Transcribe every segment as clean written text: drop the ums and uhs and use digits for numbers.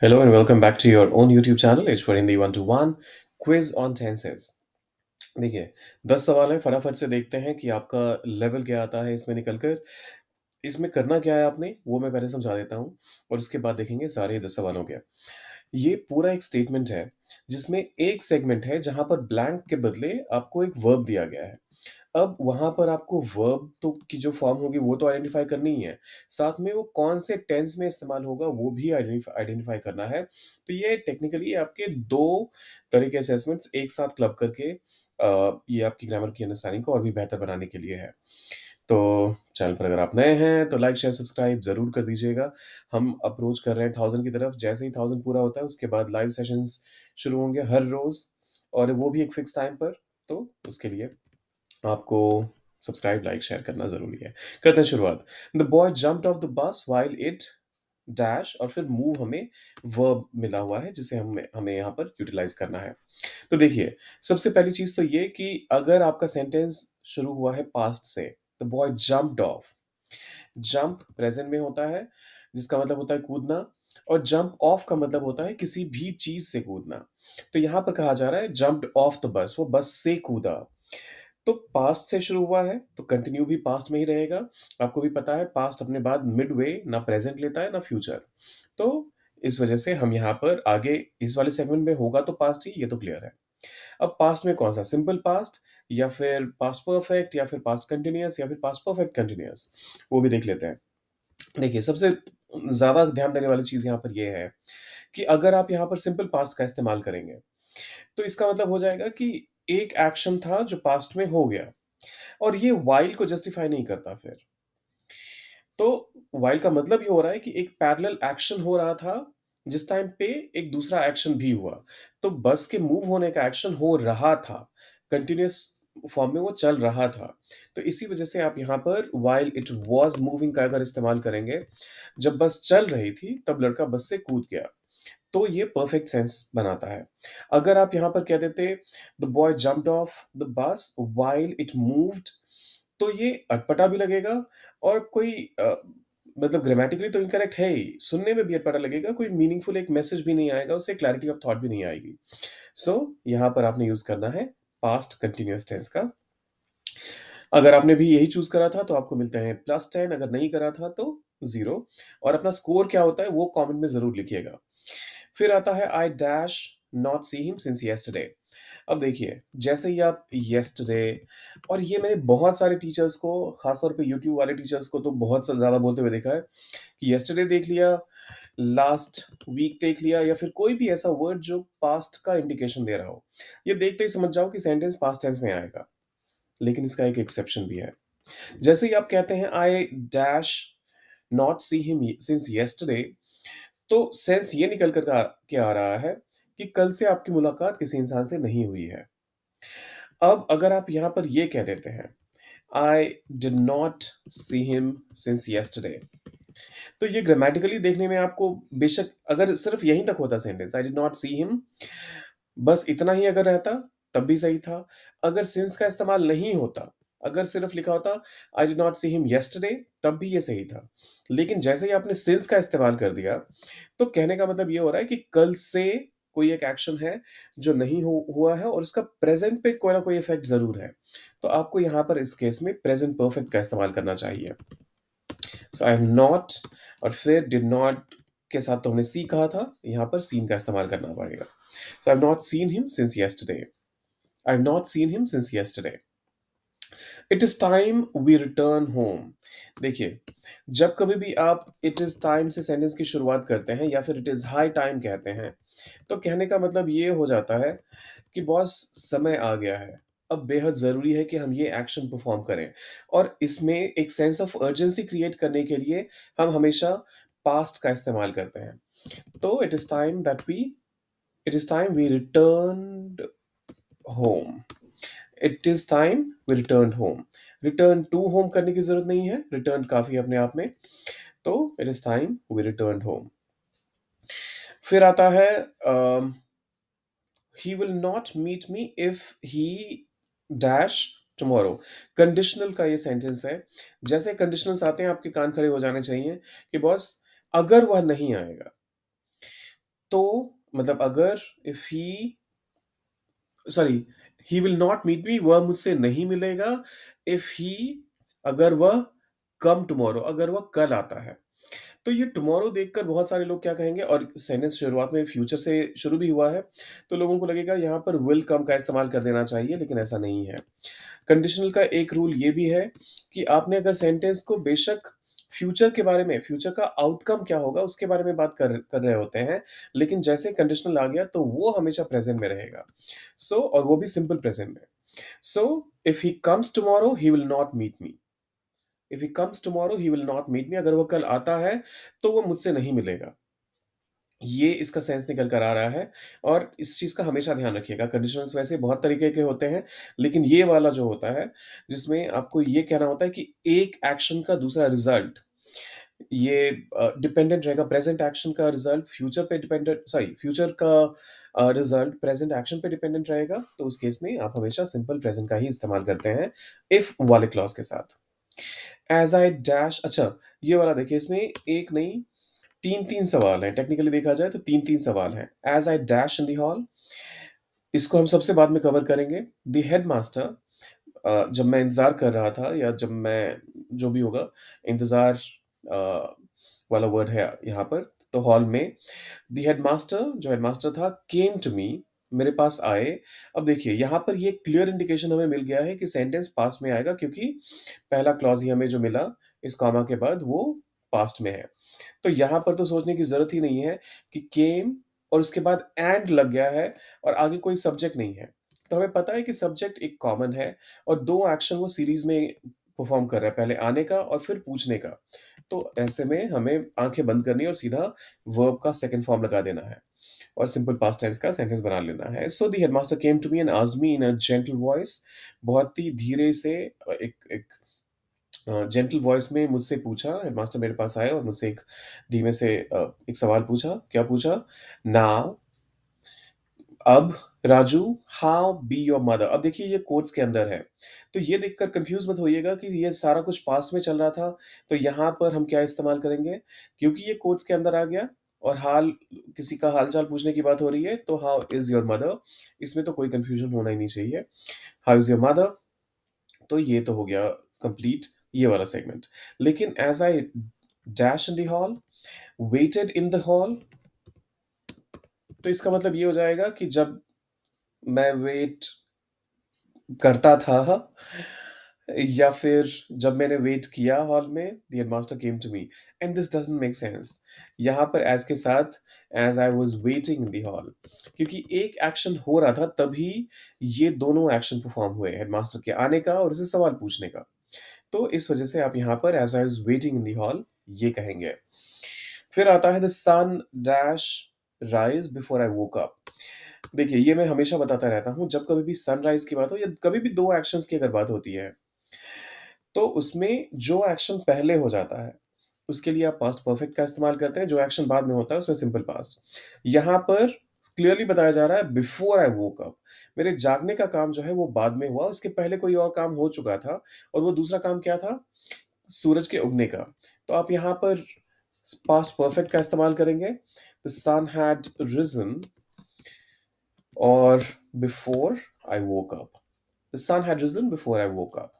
Hello and welcome back to your own YouTube channel. It's for Hindi 1-to-1 quiz on tenses. देखिए 10 सवाल है, फटाफट से देखते हैं कि आपका लेवल क्या आता है इसमें निकलकर। इसमें करना क्या है आपने, वो मैं पहले समझा देता हूँ और उसके बाद देखेंगे सारे 10 सवालों के। ये पूरा एक स्टेटमेंट है जिसमें एक सेगमेंट है जहां पर ब्लैंक के बदले आपको एक वर्ब दिया गया है। अब वहां पर आपको वर्ब तो की जो फॉर्म होगी वो तो आइडेंटिफाई करनी ही है, साथ में वो कौन से टेंस में इस्तेमाल होगा वो भी आइडेंटिफाई करना है। तो ये टेक्निकली आपके दो तरह के असेसमेंट्स एक साथ क्लब करके ये आपकी ग्रामर की अंडरस्टैंडिंग को और भी बेहतर बनाने के लिए है। तो चैनल पर अगर आप नए हैं तो लाइक शेयर सब्सक्राइब जरूर कर दीजिएगा। हम अप्रोच कर रहे हैं 1000 की तरफ। जैसे ही 1000 पूरा होता है उसके बाद लाइव सेशंस शुरू होंगे हर रोज, और वो भी एक फिक्स टाइम पर। तो उसके लिए आपको सब्सक्राइब लाइक शेयर करना जरूरी है। करते हैं शुरुआत। The boy jumped of the bus while it dash, और फिर मूव हमें वर्ब मिला हुआ है जिसे हमें हमें यहाँ पर यूटिलाइज करना है। तो देखिए, सबसे पहली चीज तो ये कि अगर आपका सेंटेंस शुरू हुआ है पास्ट से, the boy jumped of. Jump present में होता है जिसका मतलब होता है कूदना, और जंप ऑफ का मतलब होता है किसी भी चीज से कूदना। तो यहां पर कहा जा रहा है जंप्ड ऑफ द बस, वो बस से कूदा। तो पास्ट से शुरू हुआ है तो कंटिन्यू भी पास्ट में ही रहेगा। आपको भी पता है पास्ट अपने बाद मिडवे ना प्रेजेंट लेता है ना फ्यूचर। तो इस वजह से हम यहाँ पर आगे इस वाले सेगमेंट में होगा तो पास्ट ही, ये तो क्लियर है। अब पास्ट में कौन सा, सिंपल पास्ट या फिर पास्ट परफेक्ट या फिर पास्ट कंटिन्यूअस या फिर पास्ट परफेक्ट कंटिन्यूअस, वो भी देख लेते हैं। देखिए, सबसे ज्यादा ध्यान देने वाली चीज यहाँ पर यह है कि अगर आप यहाँ पर सिंपल पास्ट का इस्तेमाल करेंगे तो इसका मतलब हो जाएगा कि एक एक्शन था जो पास्ट में हो गया, और ये वाइल को जस्टिफाई नहीं करता। फिर तो वाइल का मतलब ये हो रहा है कि एक पैरेलल एक्शन हो रहा था जिस टाइम पे एक दूसरा एक्शन भी हुआ। तो बस के मूव होने का एक्शन हो रहा था, कंटिन्यूअस फॉर्म में वो चल रहा था। तो इसी वजह से आप यहाँ पर वाइल इट वॉज मूविंग का अगर इस्तेमाल करेंगे, जब बस चल रही थी तब लड़का बस से कूद गया, तो ये परफेक्ट सेंस बनाता है। अगर आप यहाँ पर कह देते the boy jumped of the bus while it moved, तो ये अटपटा भी लगेगा, और कोई मतलब ग्रामेटिकली तो इनकरेक्ट है ही, सुनने में भी अटपटा लगेगा, कोई मीनिंगफुल एक मैसेज भी नहीं आएगा, उससे क्लैरिटी ऑफ थॉट भी नहीं आएगी। सो यहाँ पर आपने यूज करना है पास्ट कंटिन्यूअस टेंस का। अगर आपने भी यही चूज करा था तो आपको मिलते हैं +10, अगर नहीं करा था तो 0। और अपना स्कोर क्या होता है वो कमेंट में जरूर लिखिएगा। फिर आता है I dash not see him since yesterday। अब देखिए, जैसे ही आप yesterday, और ये मैंने बहुत सारे टीचर्स को, खासतौर पे यूट्यूब वाले टीचर्स को तो बहुत ज़्यादा बोलते हुए देखा है कि yesterday देख लिया, लास्ट वीक देख लिया, या फिर कोई भी ऐसा वर्ड जो पास्ट का इंडिकेशन दे रहा हो, ये देखते ही समझ जाओ कि सेंटेंस पास्ट टेंस में आएगा। लेकिन इसका एक एक्सेप्शन भी है। जैसे ही आप कहते हैं I dash not see him since yesterday, तो सेंस ये निकल कर के आ रहा है कि कल से आपकी मुलाकात किसी इंसान से नहीं हुई है। अब अगर आप यहां पर ये कह देते हैं I did not see him since yesterday, तो ये ग्रामेटिकली देखने में आपको, बेशक अगर सिर्फ यहीं तक होता sentence I did not see him, बस इतना ही अगर रहता तब भी सही था। अगर सिंस का इस्तेमाल नहीं होता, अगर सिर्फ लिखा होता I did not see him yesterday, तब भी ये सही था। लेकिन जैसे ही आपने सिंस का इस्तेमाल कर दिया, तो कहने का मतलब ये हो रहा है कि कल से कोई एक एक्शन है जो नहीं हुआ है, और उसका प्रेजेंट पे कोई ना कोई इफेक्ट जरूर है। तो आपको यहाँ पर इस केस में प्रेजेंट परफेक्ट का इस्तेमाल करना चाहिए। सो आई हैव नॉट, और फिर डिड नॉट के साथ तो हमने सी कहा था, यहाँ पर सीन का इस्तेमाल करना पड़ेगा। So I have not seen him since yesterday। I have not seen him since yesterday। It is time we return home. देखिए, जब कभी भी आप इट इज टाइम से सेंटेंस की शुरुआत करते हैं या फिर इट इज हाई टाइम कहते हैं, तो कहने का मतलब ये हो जाता है कि बॉस समय आ गया है, अब बेहद ज़रूरी है कि हम ये एक्शन परफॉर्म करें। और इसमें एक सेंस ऑफ अर्जेंसी क्रिएट करने के लिए हम हमेशा पास्ट का इस्तेमाल करते हैं। तो it is time we return home. It is time we return home. Return to home करने की जरूरत नहीं है, रिटर्न काफी अपने आप में। तो it is time we return home. फिर आता है he will not meet me if he dash tomorrow. Conditional का ये सेंटेंस है। जैसे कंडीशनल्स आते हैं आपके कान खड़े हो जाने चाहिए कि बॉस, अगर वह नहीं आएगा, तो मतलब अगर if he sorry he will not meet me, वह मुझसे नहीं मिलेगा। इफ ही अगर वह कम टुमारो, अगर वह कल आता है। तो ये टुमारो देखकर बहुत सारे लोग क्या कहेंगे, और सेंटेंस शुरुआत में फ्यूचर से शुरू भी हुआ है, तो लोगों को लगेगा यहाँ पर विल कम का इस्तेमाल कर देना चाहिए, लेकिन ऐसा नहीं है। कंडीशनल का एक रूल ये भी है कि आपने अगर सेंटेंस को बेशक फ्यूचर के बारे में, फ्यूचर का आउटकम क्या होगा उसके बारे में बात कर कर रहे होते हैं, लेकिन जैसे कंडीशनल आ गया तो वो हमेशा प्रेजेंट में रहेगा। और वो भी सिंपल प्रेजेंट में। So if he comes tomorrow he will not meet me. If he comes tomorrow he will not meet me, अगर वो कल आता है तो वो मुझसे नहीं मिलेगा। ये इसका सेंस निकल कर आ रहा है। और इस चीज का हमेशा ध्यान रखिएगा। कंडीशनल्स वैसे बहुत तरीके के होते हैं, लेकिन ये वाला जो होता है, जिसमें आपको ये कहना होता है कि एक एक्शन का दूसरा रिजल्ट, ये डिपेंडेंट रहेगा। प्रेजेंट एक्शन का रिजल्ट फ्यूचर पे डिपेंडेंट, सॉरी फ्यूचर का रिजल्ट प्रेजेंट एक्शन पे डिपेंडेंट रहेगा, तो उस केस में आप हमेशा सिंपल प्रेजेंट का ही इस्तेमाल करते हैं इफ वाले क्लॉज के साथ। एज आई डैश, अच्छा, ये वाला देखिए, इसमें एक नहीं, तीन तीन सवाल हैं। टेक्निकली देखा जाए तो तीन तीन सवाल हैं। As I dash in the hall, इसको हम सबसे बाद में कवर करेंगे। द हेड मास्टर, जब मैं इंतजार कर रहा था, या जब मैं, जो भी होगा, इंतजार वाला वर्ड है यहाँ पर। तो हॉल में द हेडमास्टर, जो हेडमास्टर था, केम टू मी, मेरे पास आए। अब देखिए यहाँ पर ये क्लियर इंडिकेशन हमें मिल गया है कि सेंटेंस पास्ट में आएगा, क्योंकि पहला क्लॉज ही हमें जो मिला इस कॉमा के बाद वो पास्ट में है। तो यहाँ पर तो सोचने की जरूरत ही नहीं है कि केम और उसके बाद एंड लग गया है और आगे कोई सब्जेक्ट नहीं है। तो हमें पता है कि सब्जेक्ट एक कॉमन है और दो एक्शन वो सीरीज में परफॉर्म कर रहा है, पहले आने का और फिर पूछने का। तो ऐसे में हमें आंखें बंद करनी है और सीधा वर्ब का सेकंड फॉर्म लगा देना है और सिंपल पास्ट टेंस का सेंटेंस बना लेना है। So the headmaster came to me and asked me in a gentle voice, बहुत ही धीरे से, एक एक जेंटल वॉइस में मुझसे पूछा। हेडमास्टर मेरे पास आए और मुझसे एक धीमे से एक सवाल पूछा। क्या पूछा? नाउ, अब, Raju, how be your mother. अब देखिए ये कोट्स के अंदर है, तो ये देखकर कंफ्यूज मत होइएगा कि ये सारा कुछ पास्ट में चल रहा था, तो यहाँ पर हम क्या इस्तेमाल करेंगे। क्योंकि ये कोट्स के अंदर आ गया और हाल, किसी का हाल चाल पूछने की बात हो रही है, तो हाउ इज योर मदर, इसमें तो कोई कंफ्यूजन होना ही नहीं चाहिए। हाउ इज योर मदर, तो ये तो हो गया कंप्लीट ये वाला सेगमेंट। लेकिन as I dash in the hall, waited in the hall, तो इसका मतलब ये हो जाएगा कि जब मैं वेट करता था, या फिर जब मैंने वेट किया हॉल में, the headmaster came to me. And this doesn't make sense यहाँ पर एज के साथ, as I was waiting in the hall, क्योंकि एक एक्शन हो रहा था तभी ये दोनों एक्शन परफॉर्म हुए, हेडमास्टर के आने का और उसे सवाल पूछने का। तो इस वजह से आप यहाँ पर as I was waiting in the hall ये कहेंगे। फिर आता है the sun dash rise before I woke up. देखिए ये मैं हमेशा बताता रहता हूँ, जब कभी भी सनराइज की बात हो या कभी भी दो एक्शंस की अगर बात होती है, तो उसमें जो एक्शन पहले हो जाता है उसके लिए आप पास्ट परफेक्ट का इस्तेमाल करते हैं, जो एक्शन बाद में होता है उसमें सिंपल पास्ट। यहाँ पर क्लियरली बताया जा रहा है बिफोर आई वोक अप, मेरे जागने का काम जो है वो बाद में हुआ, उसके पहले कोई और काम हो चुका था। और वो दूसरा काम क्या था? सूरज के उगने का। तो आप यहाँ पर पास्ट परफेक्ट का इस्तेमाल करेंगे। द सन हैड रिजन, और before I woke up, the sun had risen before I woke up.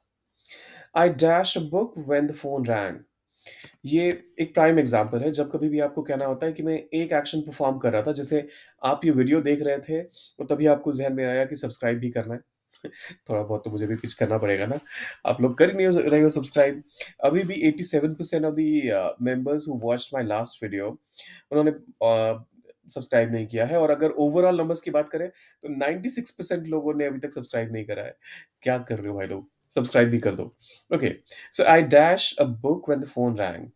I dash a book when the phone rang, ये एक प्राइम एग्जांपल है। जब कभी भी आपको कहना होता है कि मैं एक एक्शन परफॉर्म कर रहा था, जैसे आप ये वीडियो देख रहे थे और तभी आपको ज़हन में आया कि सब्सक्राइब भी करना है। थोड़ा बहुत तो मुझे भी पिच करना पड़ेगा ना। आप लोग कर ही नहीं रहे हो सब्सक्राइब। अभी भी 87% of the members who watched my last video, उन्होंने सब्सक्राइब नहीं किया है। और अगर ओवरऑल नंबर्स की बात करें तो 96% लोगों ने अभी तक सब्सक्राइब नहीं करा है। क्या कर रहे हो भाई लोग? सब्सक्राइब भी कर दो। Okay, so I dash a book when the phone wrong.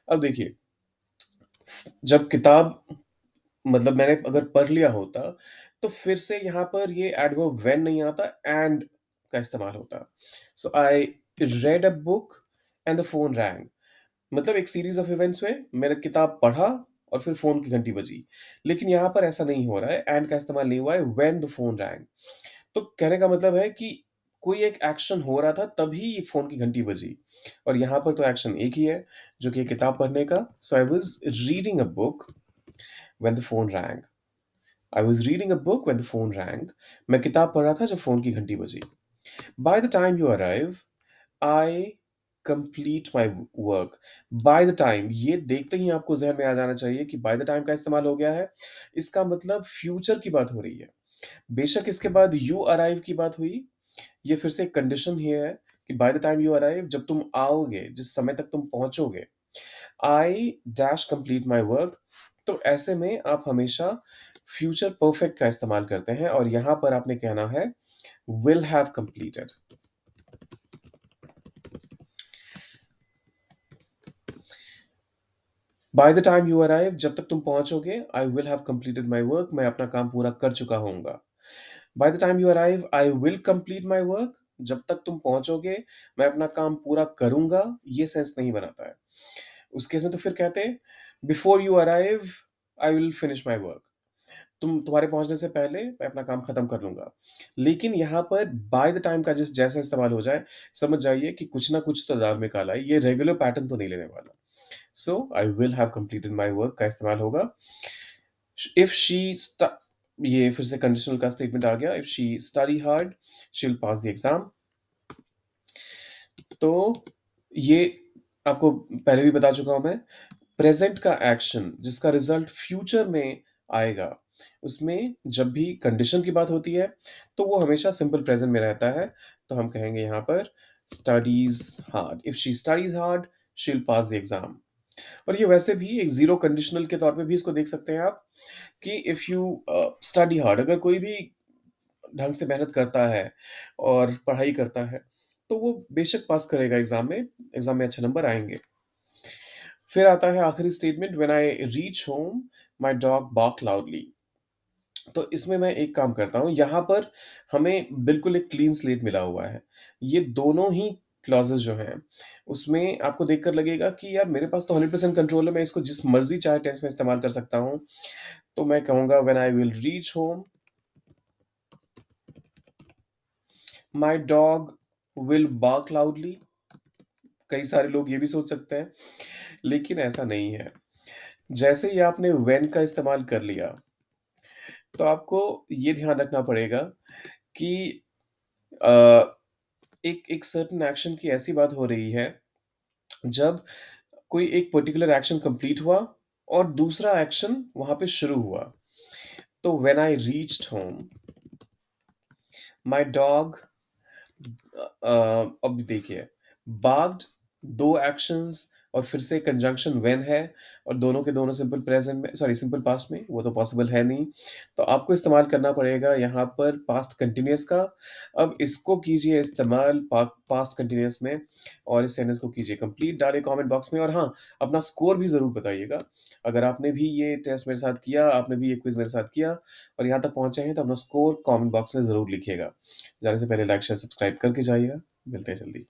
अब देखिए, जब किताब, मतलब मैंने अगर पढ़ लिया होता, तो फिर से यहाँ पर ये एडवर्ब व्हेन नहीं आता, एंड का इस्तेमाल होता। So I read a book and the phone rang, मतलब एक सीरीज ऑफ इवेंट्स में मैंने किताब पढ़ा और फिर फोन की घंटी बजी। लेकिन यहाँ पर ऐसा नहीं हो रहा है, एंड का इस्तेमाल नहीं हुआ है, व्हेन द फोन रैंग। तो कहने का मतलब है कि कोई एक एक्शन हो रहा था तभी फोन की घंटी बजी, और यहाँ पर तो एक्शन एक ही है, जो कि है किताब पढ़ने का। So I was reading a book when the phone rang. I was reading a book when the phone rang. मैं किताब पढ़ रहा था जब फोन की घंटी बजी। Bye the time you arrive, I complete my work. Bye the time, ये देखते ही आपको जहन में आ जाना चाहिए कि बाय द टाइम का इस्तेमाल हो गया है। इसका मतलब फ्यूचर की बात हो रही है। बेशक इसके बाद यू अराइव की बात हुई, ये फिर से एक कंडीशन ही है कि by the time you arrive, जब तुम आओगे, जिस समय तक तुम पहुंचोगे। I dash complete my work. तो ऐसे में आप हमेशा फ्यूचर परफेक्ट का इस्तेमाल करते हैं और यहां पर आपने कहना है will have completed. By the time you arrive, जब तक तुम पहुंचोगे, I will have completed my work, मैं अपना काम पूरा कर चुका होऊंगा। By the time you arrive, I will complete my work, जब तक तुम पहुंचोगे मैं अपना काम पूरा करूंगा, ये सेंस नहीं बनाता है। उस केस में तो फिर कहते हैं before you arrive, I will finish my work. तुम्हारे पहुंचने से पहले मैं अपना काम खत्म कर लूंगा। लेकिन यहाँ पर बाय द टाइम का जिस जैसा इस्तेमाल हो जाए, समझ जाइए कि कुछ ना कुछ तो दाल में काला है, ये रेगुलर पैटर्न तो नहीं लेने वाला। So I will have completed my work का इस्तेमाल होगा। इफ शी, ये फिर से कंडीशनल का स्टेटमेंट आ गया। If she study hard, she will pass the exam. तो ये आपको पहले भी बता चुका हूं मैं। प्रेजेंट का एक्शन जिसका रिजल्ट फ्यूचर में आएगा, उसमें जब भी कंडीशन की बात होती है तो वो हमेशा सिंपल प्रेजेंट में रहता है। तो हम कहेंगे यहां पर studies hard. If she studies hard, she will pass the exam. और ये वैसे भी एक जीरो कंडीशनल के तौर पे भी इसको देख सकते हैं आप कि इफ यू स्टडी हार्ड, अगर कोई भी ढंग से मेहनत करता है और पढ़ाई करता है तो वो बेशक पास करेगा एग्जाम में, एग्जाम में अच्छे नंबर आएंगे। फिर आता है आखिरी statement, when I reach home my dog bark loudly. तो इसमें मैं एक काम करता हूँ, यहाँ पर हमें बिल्कुल एक क्लीन स्लेट मिला हुआ है। ये दोनों ही क्लॉजेस जो हैं उसमें आपको देखकर लगेगा कि यार मेरे पास तो 100% कंट्रोल है, मैं इसको जिस मर्जी चाहे टेंस में इस्तेमाल कर सकता हूँ। तो मैं कहूंगा when I will reach home my dog will bark loudly. कई सारे लोग ये भी सोच सकते हैं, लेकिन ऐसा नहीं है। जैसे ही आपने व्हेन का इस्तेमाल कर लिया, तो आपको ये ध्यान रखना पड़ेगा कि अ, एक एक सर्टेन एक्शन की ऐसी बात हो रही है जब कोई एक पर्टिकुलर एक्शन कंप्लीट हुआ और दूसरा एक्शन वहां पे शुरू हुआ। तो when I reached home my dog, अब देखिए, बाग्ड, दो एक्शंस और फिर से कंजंक्शन व्हेन है, और दोनों के दोनों सिंपल प्रेजेंट में, सॉरी सिंपल पास्ट में, वो तो पॉसिबल है नहीं। तो आपको इस्तेमाल करना पड़ेगा यहाँ पर पास्ट कंटिन्यूअस का। अब इसको कीजिए इस्तेमाल पास्ट कंटिन्यूअस में और इस सेंटेंस को कीजिए कंप्लीट। डालिए कमेंट बॉक्स में, और हाँ, अपना स्कोर भी ज़रूर बताइएगा। अगर आपने भी ये टेस्ट मेरे साथ किया, आपने भी ये क्विज मेरे साथ किया और यहाँ तक पहुँचे हैं, तो अपना स्कोर कमेंट बॉक्स में ज़रूर लिखिएगा। जाने से पहले लाइक शेयर सब्सक्राइब करके जाइएगा। मिलते हैं जल्दी।